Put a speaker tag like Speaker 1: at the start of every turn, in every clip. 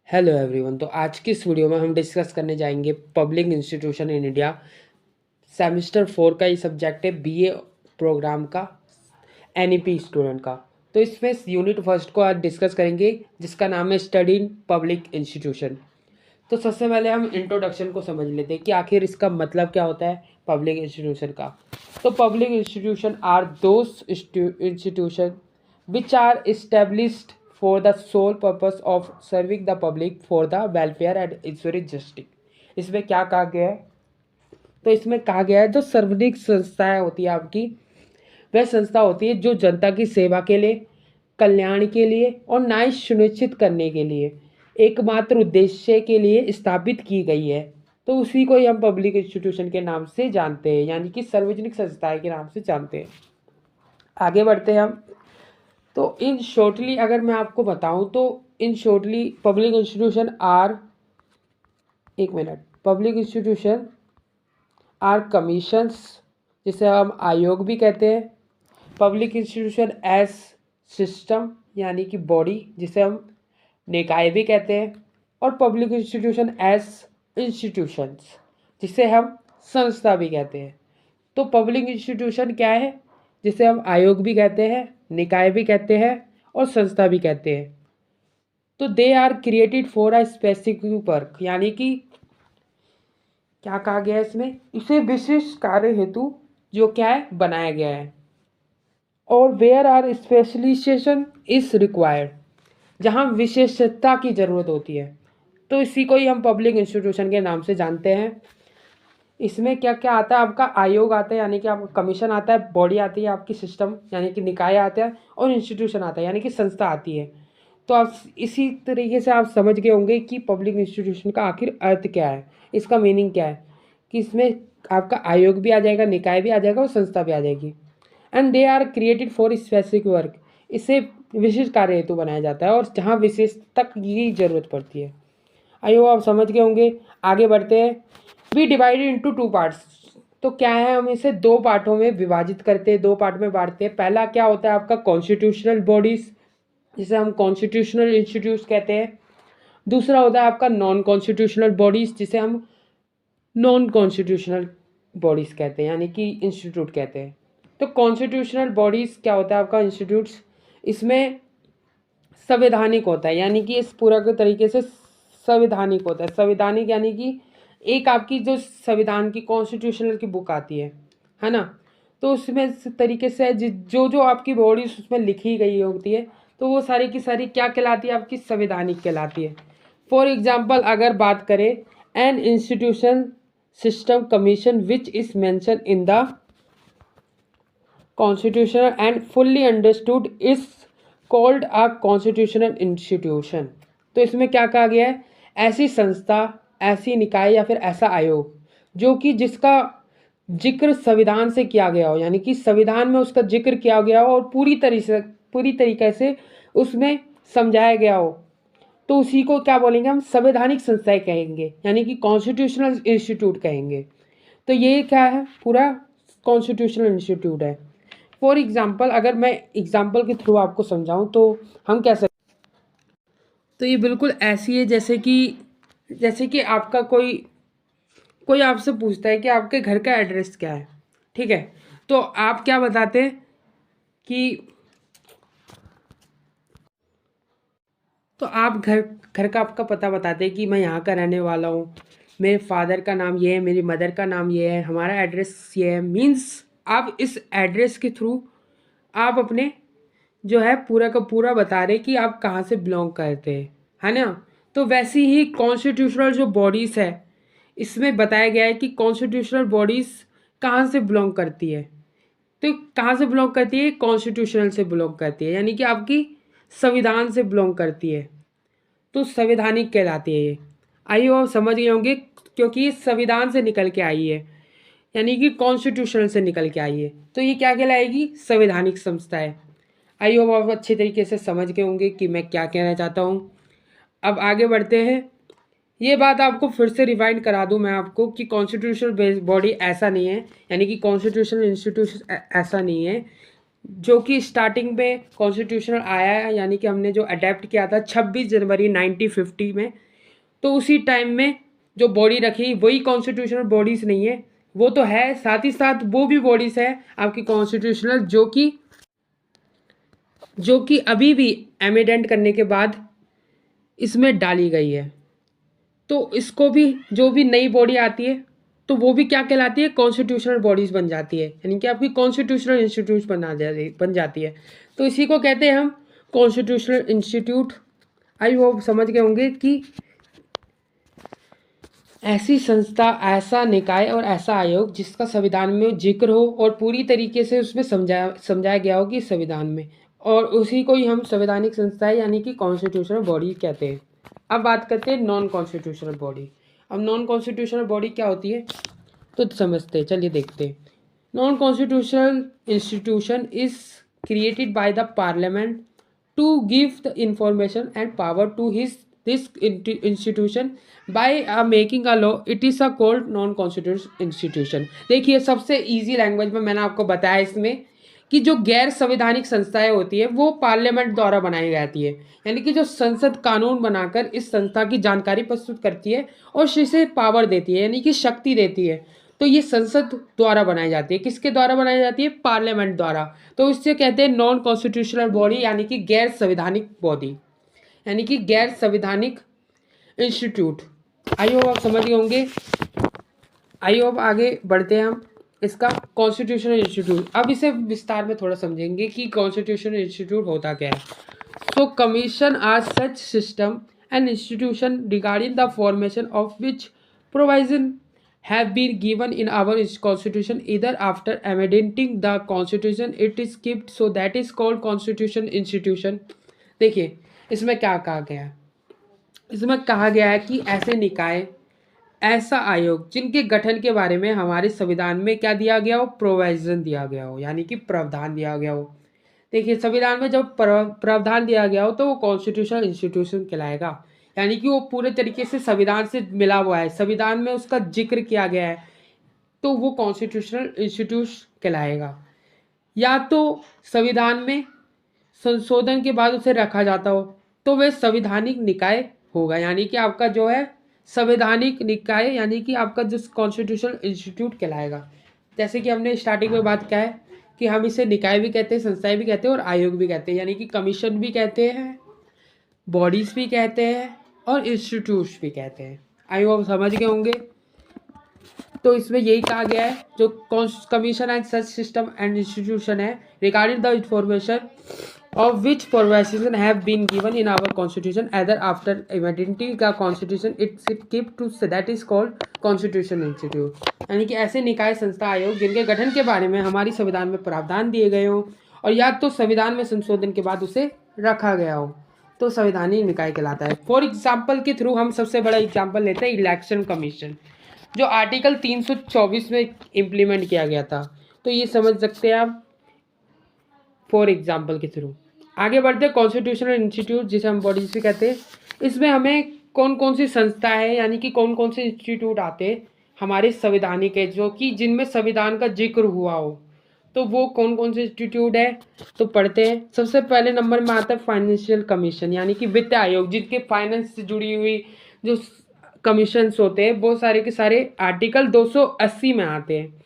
Speaker 1: Hello everyone. तो आज की इस वीडियो में हम डिस्कस करने जाएंगे public institution in India semester 4 का ही सब्जेक्ट है बीए प्रोग्राम का एनईपी स्टूडेंट का। तो इसमें यूनिट फर्स्ट को आज डिस्कस करेंगे जिसका नाम है स्टडी इन पब्लिक इंस्टीट्यूशन। तो सबसे पहले हम इंट्रोडक्शन को समझ लेते हैं कि आखिर इसका मतलब क्या होता है पब्लिक इंस्टीट्यूशन का। तो public institution are those institution which are established for the sole purpose of serving the public for the welfare and ensuring justice। इसमें क्या कहा गया है? तो इसमें कहा गया है जो सार्वजनिक संस्थाएं होती है आपकी, वह संस्था होती है जो जनता की सेवा के लिए, कल्याण के लिए और न्याय सुनिश्चित करने के लिए एकमात्र उद्देश्य के लिए स्थापित की गई है। तो उसी को ही हम पब्लिक इंस्टीट्यूशन के नाम से जानते हैं, यानी कि सार्वजनिक संस्थाएं के नाम से जानते हैं। आगे बढ़ते हैं हम। तो इन शॉर्टली अगर मैं आपको बताऊं तो in shortly public institution or public institution or commissions, जिसे हम आयोग भी कहते हैं। पब्लिक इंस्टीट्यूशन एज सिस्टम यानी कि बॉडी, जिसे हम निकाय भी कहते हैं। और पब्लिक इंस्टीट्यूशन एज इंस्टीट्यूशंस, जिसे हम संस्था भी कहते हैं। तो पब्लिक इंस्टीट्यूशन क्या है, जिसे हम आयोग भी कहते हैं, निकाय भी कहते हैं और संस्था भी कहते हैं। तो they are created for a specific work, यानी कि क्या कहा गया है इसमें, इसे विशिष्ट कार्य हेतु जो क्या है बनाया गया है। और where are specialization is required, जहाँ विशेषता की ज़रूरत होती है। तो इसी को ही हम पब्लिक इंस्टीट्यूशन के नाम से जानते हैं। इसमें क्या क्या आता है, आपका आयोग आता है यानी कि आपका कमीशन आता है, बॉडी आती है आपकी सिस्टम यानी कि निकाय आता है, और इंस्टीट्यूशन आता है यानी कि संस्था आती है। तो आप इसी तरीके से आप समझ गए होंगे कि पब्लिक इंस्टीट्यूशन का आखिर अर्थ क्या है, इसका मीनिंग क्या है, कि इसमें आपका आयोग भी आ जाएगा, निकाय भी आ जाएगा और संस्था भी आ जाएगी। And they are created for specific work, इसे विशिष्ट कार्य हेतु बनाया जाता है और जहाँ विशेषता की जरूरत पड़ती है। आइए आप समझ गए होंगे। आगे बढ़ते हैं। We divided into two parts. तो क्या है, हम इसे दो पार्टों में विभाजित करते हैं, दो पार्ट में बांटते हैं। पहला क्या होता है आपका कॉन्स्टिट्यूशनल बॉडीज, जिसे हम कॉन्स्टिट्यूशनल इंस्टीट्यूट कहते हैं। दूसरा होता है आपका नॉन कॉन्स्टिट्यूशनल बॉडीज, जिसे हम नॉन कॉन्स्टिट्यूशनल बॉडीज कहते हैं यानी कि इंस्टीट्यूट कहते हैं। तो कॉन्स्टिट्यूशनल बॉडीज क्या होता है आपका इंस्टीट्यूट्स, इसमें संवैधानिक होता है, यानी कि इस पूरा के तरीके से संवैधानिक होता है। संवैधानिक यानी कि एक आपकी जो संविधान की कॉन्स्टिट्यूशनल की बुक आती है ना, तो उसमें इस तरीके से जो जो आपकी बॉडी उसमें लिखी गई होती है, तो वो सारी की सारी क्या कहलाती है, आपकी संवैधानिक कहलाती है। फॉर एग्जाम्पल अगर बात करें, an institution system commission which is mention in the constitution and fully understood is called a constitutional institution. तो इसमें क्या कहा गया है, ऐसी संस्था, ऐसी निकाय या फिर ऐसा आयोग जो कि जिसका जिक्र संविधान से किया गया हो, यानी कि संविधान में उसका जिक्र किया गया हो और पूरी तरीके से उसमें समझाया गया हो, तो उसी को क्या बोलेंगे हम, संवैधानिक संस्थाएं कहेंगे, यानी कि कॉन्स्टिट्यूशनल इंस्टीट्यूट कहेंगे। तो ये क्या है, पूरा कॉन्स्टिट्यूशनल इंस्टीट्यूट है। फॉर एग्जाम्पल अगर मैं एग्जाम्पल के थ्रू आपको समझाऊं तो हम कह सकते, तो ये बिल्कुल ऐसी है जैसे कि आपका कोई कोई आपसे पूछता है कि आपके घर का एड्रेस क्या है, ठीक है, तो आप क्या बताते हैं कि, तो आप घर घर का आपका पता बताते हैं कि मैं यहाँ का रहने वाला हूँ, मेरे फादर का नाम ये है, मेरी मदर का नाम ये है, हमारा एड्रेस ये है। मीन्स आप इस एड्रेस के थ्रू आप अपने जो है पूरा का पूरा बता रहे कि आप कहाँ से बिलोंग करते हैं, है ना। तो वैसी ही कॉन्स्टिट्यूशनल जो बॉडीज़ है, इसमें बताया गया है कि कॉन्स्टिट्यूशनल बॉडीज़ कहाँ से बिलोंग करती है। तो कहाँ से बिलोंग करती है, कॉन्स्टिट्यूशनल से बिलोंग करती है, यानी कि आपकी संविधान से बिलोंग करती है, तो संवैधानिक कहलाती है ये। आइए आप समझ गए होंगे, क्योंकि ये संविधान से निकल के आई है, यानी कि कॉन्स्टिट्यूशनल से निकल के आई है, तो ये क्या कहलाएगी, संवैधानिक संस्था है। आइए आप अच्छे तरीके से समझ गए होंगे कि मैं क्या कहना चाहता हूँ। अब आगे बढ़ते हैं। ये बात आपको फिर से रिवाइंड करा दूं मैं आपको कि कॉन्स्टिट्यूशनल बॉडी ऐसा नहीं है, यानी कि कॉन्स्टिट्यूशनल इंस्टीट्यूशन ऐसा नहीं है। जो कि स्टार्टिंग में कॉन्स्टिट्यूशनल आया है, यानी कि हमने जो अडेप्ट किया था 26 जनवरी 1950 में, तो उसी टाइम में जो बॉडी रखी वही कॉन्स्टिट्यूशनल बॉडीज़ नहीं है, वो तो है, साथ ही साथ वो भी बॉडीज़ है आपकी कॉन्स्टिट्यूशनल जो कि अभी भी एमेंडमेंट करने के बाद इसमें डाली गई है। तो इसको भी जो भी नई बॉडी आती है तो वो भी क्या कहलाती है, कॉन्स्टिट्यूशनल बॉडीज़ बन जाती है, यानी कि आपकी कॉन्स्टिट्यूशनल इंस्टीट्यूट बन जाती है। तो इसी को कहते हैं हम कॉन्स्टिट्यूशनल इंस्टीट्यूट। आई होप समझ गए होंगे कि ऐसी संस्था, ऐसा निकाय और ऐसा आयोग जिसका संविधान में जिक्र हो और पूरी तरीके से उसमें समझाया गया हो कि संविधान में, और उसी को ही हम संवैधानिक संस्थाएं यानी कि कॉन्स्टिट्यूशनल बॉडी कहते हैं। अब बात करते हैं नॉन कॉन्स्टिट्यूशनल बॉडी। अब नॉन कॉन्स्टिट्यूशनल बॉडी क्या होती है तो समझते हैं, चलिए देखते हैं। Non constitutional institution is created by the parliament to give the information and power to this institution by making a law, it is a called non constitutional institution। देखिए सबसे इजी लैंग्वेज में मैंने आपको बताया इसमें कि जो गैर संवैधानिक संस्थाएं होती है वो पार्लियामेंट द्वारा बनाई जाती है, यानी कि जो संसद कानून बनाकर इस संस्था की जानकारी प्रस्तुत करती है और इसे पावर देती है, यानी कि शक्ति देती है। तो ये संसद द्वारा बनाई जाती है। किसके द्वारा बनाई जाती है, पार्लियामेंट द्वारा। तो इससे कहते हैं नॉन कॉन्स्टिट्यूशनल बॉडी, यानी कि गैर संवैधानिक बॉडी, यानी कि गैर संवैधानिक इंस्टीट्यूट। आई होप आप समझ गए होंगे। आई होप आगे बढ़ते हैं हम इसका कॉन्स्टिट्यूशनल इंस्टीट्यूट। अब इसे विस्तार में थोड़ा समझेंगे कि कॉन्स्टिट्यूशनल इंस्टीट्यूट होता क्या है। So commission are such system and institution regarding the formation of which provision have been given in our constitution either after amending the constitution it is kept, so that is called constitution institution। देखिए इसमें क्या कहा गया है, इसमें कहा गया है कि ऐसे निकाय, ऐसा आयोग जिनके गठन के बारे में हमारे संविधान में क्या दिया गया हो, प्रोविजन दिया गया हो, यानी कि प्रावधान दिया गया हो। देखिए संविधान में जब प्रावधान दिया गया हो तो वो कॉन्स्टिट्यूशनल इंस्टीट्यूशन कहलाएगा, यानी कि वो पूरे तरीके से संविधान से मिला हुआ है, संविधान में उसका जिक्र किया गया है, तो वो कॉन्स्टिट्यूशनल इंस्टीट्यूट कहलाएगा। या तो संविधान में संशोधन के बाद उसे रखा जाता हो तो वह संवैधानिक निकाय होगा, यानी कि आपका जो है संवैधानिक निकाय, यानी कि आपका जो कॉन्स्टिट्यूशनल इंस्टीट्यूट कहलाएगा। जैसे कि हमने स्टार्टिंग में बात किया है कि हम इसे निकाय भी कहते हैं, संस्थाएं भी कहते हैं और आयोग भी कहते हैं, यानी कि कमीशन भी कहते हैं, बॉडीज़ भी कहते हैं और इंस्टीट्यूट्स भी कहते हैं। आई होप समझ गए होंगे। तो इसमें यही कहा गया है जो commission and such system and institution है regarding the information of which provision have been given in our constitution either after amending का constitution it's keep to that is called constitution institute, यानी कि ऐसे निकाय, संस्था, आयोग जिनके गठन के बारे में हमारी संविधान में प्रावधान दिए गए हों और या तो संविधान में संशोधन के बाद उसे रखा गया हो तो संवैधानिक निकाय कहलाता है। फॉर एग्जाम्पल के थ्रू हम सबसे बड़ा एग्जाम्पल लेते हैं इलेक्शन कमीशन, जो आर्टिकल 324 में इम्प्लीमेंट किया गया था। तो ये समझ सकते हैं आप फॉर एग्जाम्पल के थ्रू। आगे बढ़ते हैं कॉन्स्टिट्यूशनल इंस्टीट्यूट जिसे हम बॉडीज भी कहते हैं। इसमें हमें कौन कौन सी संस्था है, यानी कि कौन कौन से इंस्टीट्यूट आते हैं हमारे संवैधानिक है, जो कि जिनमें संविधान का जिक्र हुआ हो, तो वो कौन कौन से इंस्टीट्यूट है तो पढ़ते हैं। सबसे पहले नंबर में आता है फाइनेंशियल कमीशन, यानी कि वित्त आयोग, जिनके फाइनेंस से जुड़ी हुई जो कमीशंस होते हैं वो सारे के सारे आर्टिकल 280 में आते हैं।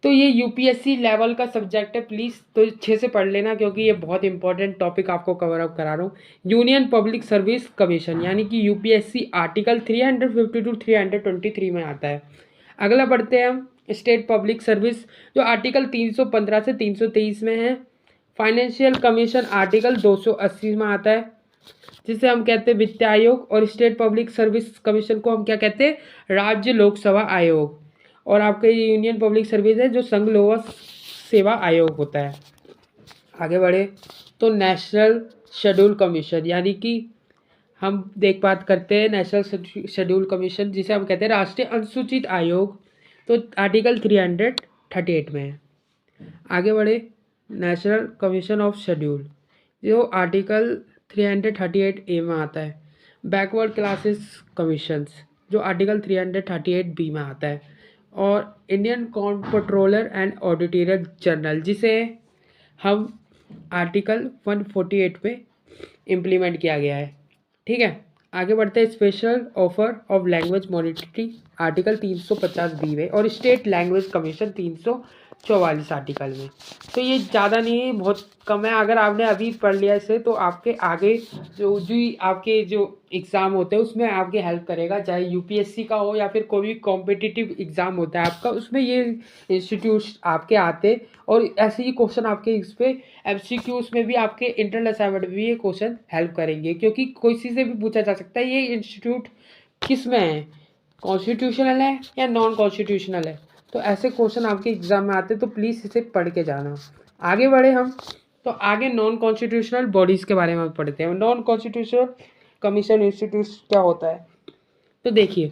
Speaker 1: तो ये यूपीएससी लेवल का सब्जेक्ट है, प्लीज़ तो अच्छे से पढ़ लेना क्योंकि ये बहुत इंपॉर्टेंट टॉपिक आपको कवर अप करा रहा हूँ। यूनियन पब्लिक सर्विस कमीशन, यानी कि यूपीएससी आर्टिकल 352 323 में आता है। अगला बढ़ते हैं हम स्टेट पब्लिक सर्विस, जो आर्टिकल 315 से 323 में है। फाइनेंशियल कमीशन आर्टिकल 280 में आता है, जिसे हम कहते हैं वित्त आयोग। और स्टेट पब्लिक सर्विस कमीशन को हम क्या कहते हैं, राज्य लोक सेवा आयोग। और आपका ये यूनियन पब्लिक सर्विस है जो संघ लोक सेवा आयोग होता है। आगे बढ़े तो नेशनल शेड्यूल कमीशन, यानी कि हम बात करते हैं नेशनल शेड्यूल कमीशन, जिसे हम कहते हैं राष्ट्रीय अनुसूचित आयोग। तो आर्टिकल 338 में है। आगे बढ़े नेशनल कमीशन ऑफ शेड्यूल, जो आर्टिकल 338A में आता है। बैकवर्ड क्लासेस कमीशंस, जो आर्टिकल 338B में आता है। और Indian controller and auditor general, जिसे हम आर्टिकल 148 पे इम्प्लीमेंट किया गया है। ठीक है, आगे बढ़ते हैं। Special offer of language monetary article 350 में और स्टेट लैंग्वेज कमीशन 344 आर्टिकल में। तो ये ज़्यादा नहीं है, बहुत कम है। अगर आपने अभी पढ़ लिया इसे तो आपके आगे जो आपके जो एग्ज़ाम होते हैं उसमें आपके हेल्प करेगा, चाहे यूपीएससी का हो या फिर कोई भी कॉम्पिटिटिव एग्ज़ाम होता है आपका, उसमें ये इंस्टीट्यूट आपके आते और ऐसे ही क्वेश्चन आपके इस पर एमसीक्यूज में भी आपके इंटरनल असाइनमेंट में भी ये क्वेश्चन हेल्प करेंगे, क्योंकि कोई चीज़ से भी पूछा जा सकता है ये इंस्टीट्यूट किस में है, कॉन्स्टिट्यूशनल है या नॉन कॉन्स्टिट्यूशनल है। तो ऐसे क्वेश्चन आपके एग्जाम में आते हैं, तो प्लीज़ इसे पढ़ के जाना। आगे बढ़े हम, तो आगे नॉन कॉन्स्टिट्यूशनल बॉडीज़ के बारे में पढ़ते हैं। नॉन कॉन्स्टिट्यूशनल कमीशन इंस्टीट्यूट क्या होता है, तो देखिए,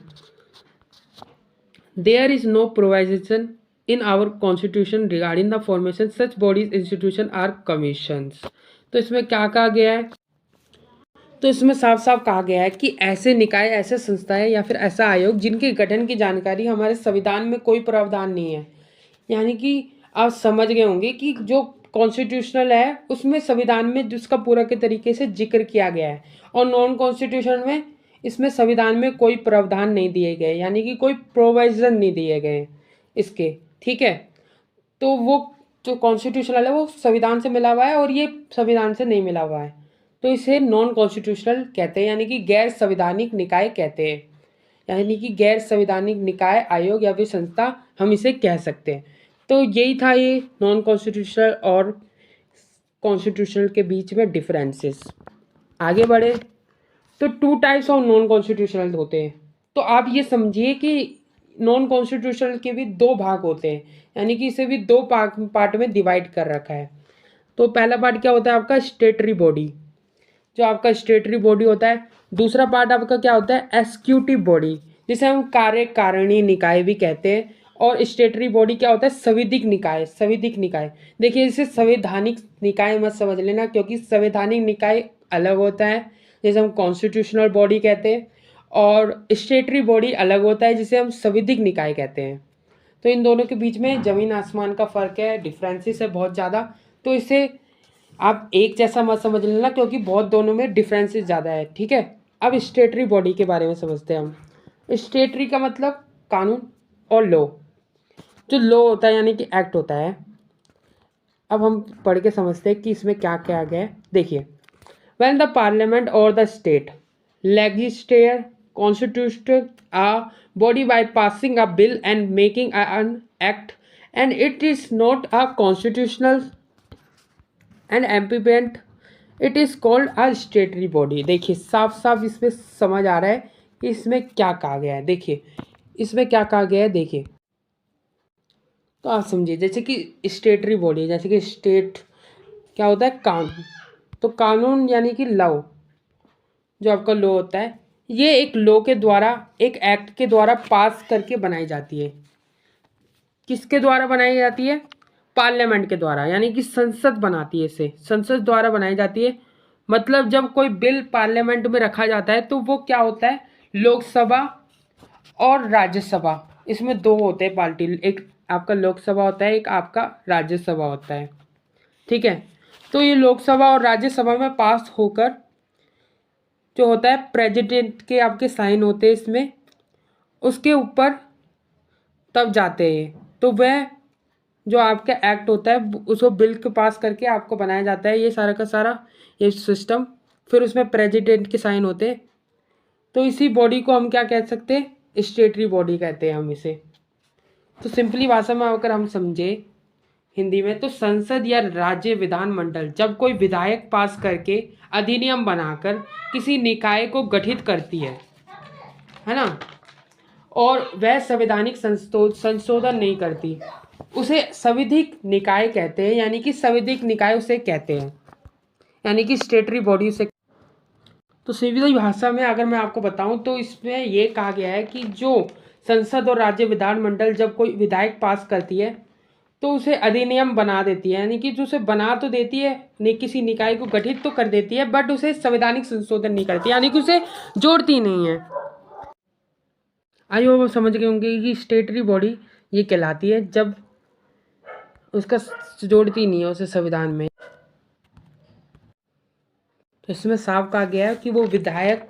Speaker 1: there is no provision in our constitution regarding the formation such bodies institution are commissions। तो इसमें क्या कहा गया है, तो इसमें साफ साफ कहा गया है कि ऐसे निकाय, ऐसे संस्थाएं या फिर ऐसा आयोग जिनके गठन की जानकारी हमारे संविधान में कोई प्रावधान नहीं है। यानी कि आप समझ गए होंगे कि जो कॉन्स्टिट्यूशनल है उसमें संविधान में जिसका पूरा के तरीके से जिक्र किया गया है, और नॉन कॉन्स्टिट्यूशनल में इसमें संविधान में कोई प्रावधान नहीं दिए गए, यानी कि कोई प्रोविजन नहीं दिए गए इसके। ठीक है, तो वो जो कॉन्स्टिट्यूशनल है वो संविधान से मिला हुआ है और ये संविधान से नहीं मिला हुआ है, तो इसे नॉन कॉन्स्टिट्यूशनल कहते हैं, यानी कि गैर संवैधानिक निकाय कहते हैं। यानी कि गैर संवैधानिक निकाय, आयोग या फिर संस्था हम इसे कह सकते हैं। तो यही था ये नॉन कॉन्स्टिट्यूशनल और कॉन्स्टिट्यूशनल के बीच में डिफरेंसेस। आगे बढ़े, तो 2 टाइप्स ऑफ नॉन कॉन्स्टिट्यूशनल होते हैं। तो आप ये समझिए कि नॉन कॉन्स्टिट्यूशनल के भी 2 भाग होते हैं, यानी कि इसे भी 2 पार्ट में डिवाइड कर रखा है। तो पहला पार्ट क्या होता है आपका, स्टेटरी बॉडी, जो आपका स्टेटरी बॉडी होता है। दूसरा पार्ट आपका क्या होता है, एग्जीक्यूटिव बॉडी, जिसे हम कार्यकारिणी निकाय भी कहते हैं। और स्टेटरी बॉडी क्या होता है, संवैधानिक निकाय। संवैधानिक निकाय, देखिए इसे संवैधानिक निकाय मत समझ लेना, क्योंकि संवैधानिक निकाय अलग होता है जैसे हम कॉन्स्टिट्यूशनल बॉडी कहते हैं, और स्टेटरी बॉडी अलग होता है जिसे हम संवैधानिक निकाय कहते हैं। तो इन दोनों के बीच में ज़मीन आसमान का फ़र्क है, डिफरेंसेस है बहुत ज़्यादा। तो इसे आप एक जैसा मत समझ लेना, क्योंकि बहुत दोनों में डिफरेंसेस ज़्यादा है। ठीक है, अब स्टेटरी बॉडी के बारे में समझते हैं हम। स्टेटरी का मतलब कानून और लॉ, जो लॉ होता है यानी कि एक्ट होता है। अब हम पढ़ के समझते हैं कि इसमें क्या क्या गया है। देखिए, when the parliament or the state legislature constituted a body by passing a bill and making an act, and it is not a constitutional and amendment, it is called a statutory body। देखिए साफ साफ इसमें समझ आ रहा है कि इसमें क्या कहा गया है। देखिए इसमें क्या कहा गया है, देखिए तो आप समझिए, जैसे कि स्टेटरी बॉडी, जैसे कि स्टेट क्या होता है, कानून। तो कानून यानी कि लॉ, जो आपका लॉ होता है, ये एक लॉ के द्वारा, एक एक्ट के द्वारा पास करके बनाई जाती है। किसके द्वारा बनाई जाती है, पार्लियामेंट के द्वारा, यानी कि संसद बनाती है इसे, संसद द्वारा बनाई जाती है। मतलब जब कोई बिल पार्लियामेंट में रखा जाता है तो वो क्या होता है, लोकसभा और राज्यसभा, इसमें 2 होते हैं पार्टी, एक आपका लोकसभा होता है, एक आपका राज्यसभा होता है। ठीक है, तो ये लोकसभा और राज्यसभा में पास होकर जो होता है, प्रेसिडेंट के आपके साइन होते हैं इसमें, उसके ऊपर तब जाते हैं। तो वह जो आपका एक्ट होता है उसको बिल के पास करके आपको बनाया जाता है, ये सारा का सारा ये सिस्टम। फिर उसमें प्रेसिडेंट के साइन होते हैं। तो इसी बॉडी को हम क्या कह सकते हैं, स्टेटरी बॉडी कहते हैं हम इसे। तो सिंपली भाषा में अगर हम समझे हिंदी में, तो संसद या राज्य विधानमंडल जब कोई विधायक पास करके अधिनियम बनाकर किसी निकाय को गठित करती है ना, और वह संवैधानिक संशोधन नहीं करती, उसे संवैधानिक निकाय कहते हैं, यानी कि संवैधानिक निकाय उसे कहते हैं, यानी कि स्टेटरी बॉडी उसे। तो सीधी भाषा में अगर मैं आपको बताऊं तो इसमें ये कहा गया है कि जो संसद और राज्य विधानमंडल जब कोई विधायक पास करती है तो उसे अधिनियम बना देती है, यानी कि जो उसे बना तो देती है, किसी निकाय को गठित तो कर देती है, बट उसे संवैधानिक संशोधन नहीं करती, यानी कि उसे जोड़ती नहीं है। आई होप समझ गए होंगे कि स्टेटरी बॉडी ये कहलाती है जब उसका जोड़ती नहीं है उसे संविधान में। तो इसमें साफ कहा गया है कि वो विधायक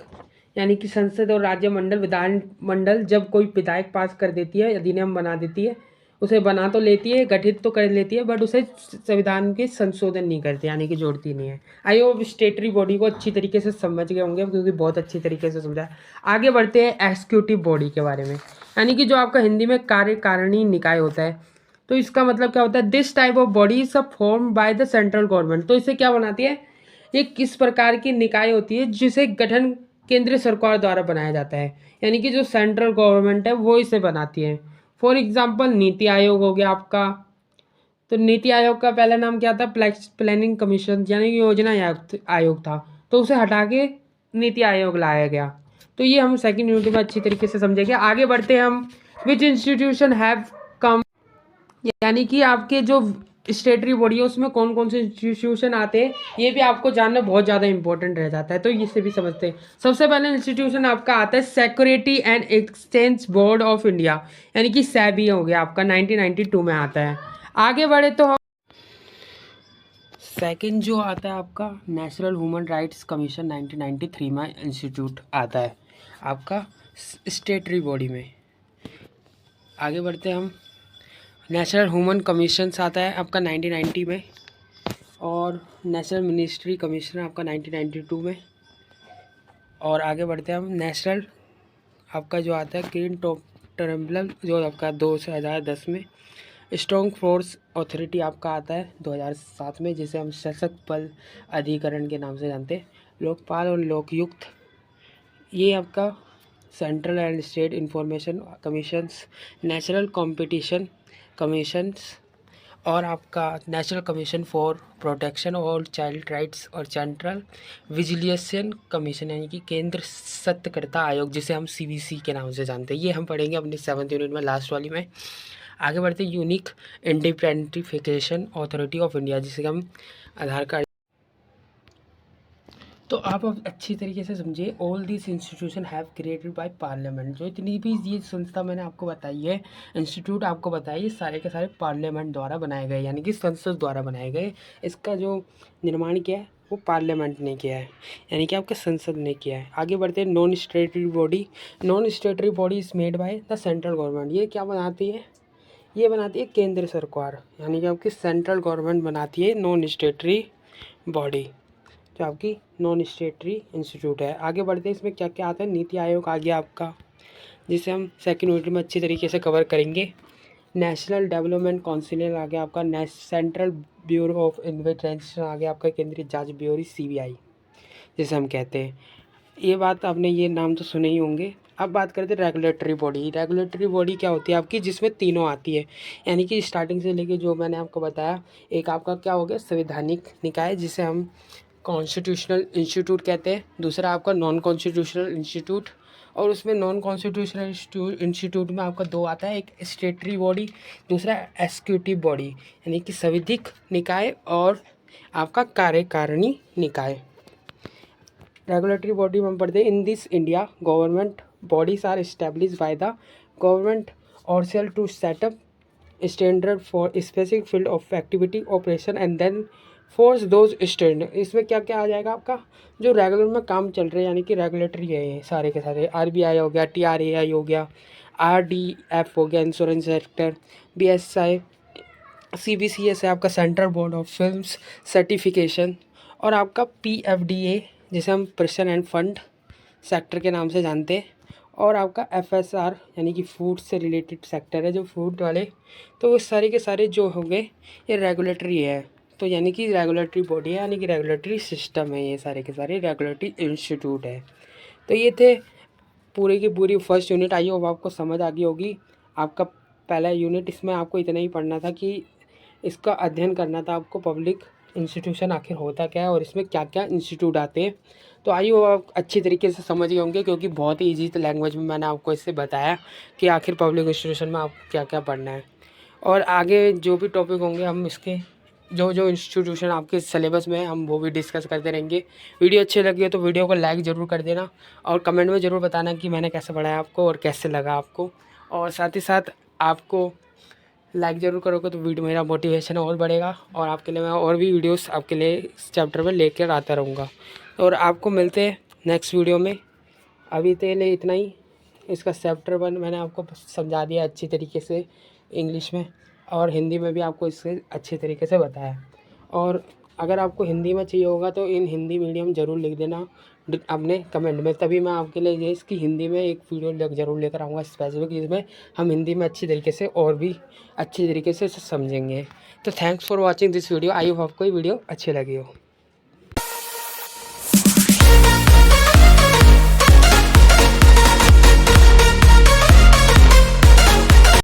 Speaker 1: यानी कि संसद और राज्य मंडल विधान मंडल जब कोई विधायक पास कर देती है, अधिनियम बना देती है, उसे बना तो लेती है, गठित तो कर लेती है, बट उसे संविधान के संशोधन नहीं करती, यानी कि जोड़ती नहीं है। आई होप स्टेटरी बॉडी को अच्छी तरीके से समझ गए होंगे, क्योंकि बहुत अच्छी तरीके से समझा है। आगे बढ़ते हैं एग्जीक्यूटिव बॉडी के बारे में, यानी कि जो आपका हिंदी में कार्यकारिणी निकाय होता है। तो इसका मतलब क्या होता है? This type of body is form by the central government. तो इसे क्या बनाती है? ये किस प्रकार की निकाय होती है जिसे गठन केंद्रीय सरकार द्वारा बनाया जाता है, यानी कि जो सेंट्रल गवर्नमेंट है वो इसे बनाती है। फॉर एग्जांपल नीति आयोग हो गया आपका। तो नीति आयोग का पहला नाम क्या था? प्लानिंग कमीशन, यानी कि योजना आयोग था। तो उसे हटा के नीति आयोग लाया गया। तो ये हम सेकंड यूनिट में अच्छी तरीके से समझेंगे। आगे बढ़ते हैं हम। विच इंस्टीट्यूशन हैव कम, यानी कि आपके जो स्टेटरी बॉडी है उसमें कौन कौन से इंस्टीट्यूशन आते हैं, ये भी आपको जानना बहुत ज़्यादा इंपॉर्टेंट रह जाता है। तो इसे भी समझते हैं। सबसे पहले इंस्टीट्यूशन आपका आता है security and exchange board of India, यानी कि सेबी हो गया आपका, 1992 में आता है। आगे बढ़े तो हम सेकंड जो आता है आपका नेशनल ह्यूमन राइट्स कमीशन, 1993 में इंस्टीट्यूट आता है आपका स्टेटरी बॉडी में। आगे बढ़ते हैं हम। नेशनल ह्यूमन कमीशन आता है आपका 1990 में, और नेशनल मिनिस्ट्री कमीशन आपका 1992 में। और आगे बढ़ते हैं हम। नेशनल आपका जो आता है ग्रीन ट्रिब्यूनल जो आपका 2010 में। स्ट्रॉन्ग फोर्स अथॉरिटी आपका आता है 2007 में, जिसे हम सशक्त बल अधिकरण के नाम से जानते हैं। लोकपाल और लोकयुक्त, ये आपका central and state information commissions, national competition commissions, और आपका national commission for protection all child rights, और सेंट्रल विजिलेशन कमीशन, यानी कि केंद्र सत्यकर्ता आयोग, जिसे हम CVC के नाम से जानते हैं। ये हम पढ़ेंगे अपनी 7th यूनिट में, लास्ट वाली में। आगे बढ़ते हैं unique identification authority of India, जिसे हम आधार कार्ड। तो आप अब अच्छी तरीके से समझिए। All this institution have created by parliament. जो इतनी भी ये संस्था मैंने आपको बताई है, इंस्टीट्यूट आपको बताइए, सारे के सारे पार्लियामेंट द्वारा बनाए गए, यानी कि संसद द्वारा बनाए गए। इसका जो निर्माण किया है वो पार्लियामेंट ने किया है, यानी कि आपके संसद ने किया है। आगे बढ़ते हैं non स्टेटरी body. Non स्टेटरी body is made by the central government. ये क्या बनाती है? ये बनाती है केंद्र सरकार, यानी कि आपकी सेंट्रल गवर्नमेंट बनाती है नॉन स्टेटरी बॉडी, जो आपकी नॉन स्टेटरी इंस्टीट्यूट है। आगे बढ़ते हैं। इसमें क्या क्या आता है? नीति आयोग आ गया आपका, जिसे हम सेकंड यूनिट में अच्छी तरीके से कवर करेंगे। नेशनल डेवलपमेंट काउंसिल आ गया आपका। सेंट्रल ब्यूरो ऑफ इन्वेस्टिगेशन आ गया आपका, केंद्रीय जांच ब्यूरो CBI जिसे हम कहते हैं। ये बात आपने ये नाम तो सुने ही होंगे। अब बात करते हैं रेगुलेटरी बॉडी। रेगुलेटरी बॉडी क्या होती है आपकी? जिसमें तीनों आती है, यानी कि स्टार्टिंग से लेके जो मैंने आपको बताया। एक आपका क्या हो गया? संवैधानिक निकाय, जिसे हम कॉन्स्टिट्यूशनल इंस्टीट्यूट कहते हैं। दूसरा आपका नॉन कॉन्स्टिट्यूशनल इंस्टीट्यूट, और उसमें नॉन कॉन्स्टिट्यूशनल इंस्टीट्यूट में आपका दो आता है, एक स्टेटरी बॉडी, दूसरा एग्जीक्यूटिव बॉडी, यानी कि संविधिक निकाय और आपका कार्यकारिणी निकाय। रेगुलेटरी बॉडी में पढ़ते हैं। In this India government bodies are established by the government or shall to set up standard for specific field of activity operation and then force those standard। इसमें क्या क्या आ जाएगा आपका? जो रेगुलर में काम चल रहे हैं, यानी कि रेगुलेटरी है ये सारे के सारे। RBI हो गया, TRAI हो गया, RDF हो गया इंश्योरेंस सेक्टर, BSI, CBCS है आपका central board of films certification, और आपका PFDA जिसे हम प्रेशन एंड फंड सेक्टर के नाम से जानते हैं, और आपका FSR यानी कि फूड से रिलेटेड सेक्टर है, जो फूड वाले। तो वो सारे के सारे जो होंगे ये रेगुलेटरी है। तो यानी कि रेगुलेटरी बॉडी है, यानी कि रेगुलेटरी सिस्टम है, ये सारे के सारे रेगुलेटरी इंस्टीट्यूट है। तो ये थे पूरी की पूरी फर्स्ट यूनिट। आई होप आपको समझ आ गई होगी। आपका पहला यूनिट, इसमें आपको इतना ही पढ़ना था कि इसका अध्ययन करना था आपको, पब्लिक इंस्टीट्यूशन आखिर होता क्या है और इसमें क्या क्या इंस्टीट्यूट आते हैं। तो आई होप आप अच्छी तरीके से समझ गए होंगे, क्योंकि बहुत ही ईजी लैंग्वेज में मैंने आपको इससे बताया कि आखिर पब्लिक इंस्टीट्यूशन में आपको क्या क्या पढ़ना है। और आगे जो भी टॉपिक होंगे हम इसके जो जो इंस्टीट्यूशन आपके सिलेबस में है हम वो भी डिस्कस करते रहेंगे। वीडियो अच्छी लगी हो तो वीडियो को लाइक ज़रूर कर देना, और कमेंट में ज़रूर बताना कि मैंने कैसे पढ़ाया आपको और कैसे लगा आपको। और साथ ही साथ आपको लाइक ज़रूर करोगे तो वीडियो मेरा मोटिवेशन और बढ़ेगा, और आपके लिए मैं और भी वीडियोस आपके लिए इस चैप्टर में लेकर आता रहूँगा। और आपको मिलते हैं नेक्स्ट वीडियो में। अभी के लिए इतना ही। इसका चैप्टर 1 मैंने आपको समझा दिया अच्छी तरीके से इंग्लिश में, और हिंदी में भी आपको इससे अच्छे तरीके से बताया। और अगर आपको हिंदी में चाहिए होगा तो इन हिंदी मीडियम ज़रूर लिख देना अपने कमेंट में, तभी मैं आपके लिए ये इसकी हिंदी में एक वीडियो ज़रूर लेकर आऊँगा स्पेसिफिक, जिसमें हम हिंदी में अच्छी तरीके से और भी अच्छी तरीके से समझेंगे। तो thanks for watching this video. I hope आपको ये वीडियो अच्छी लगी हो।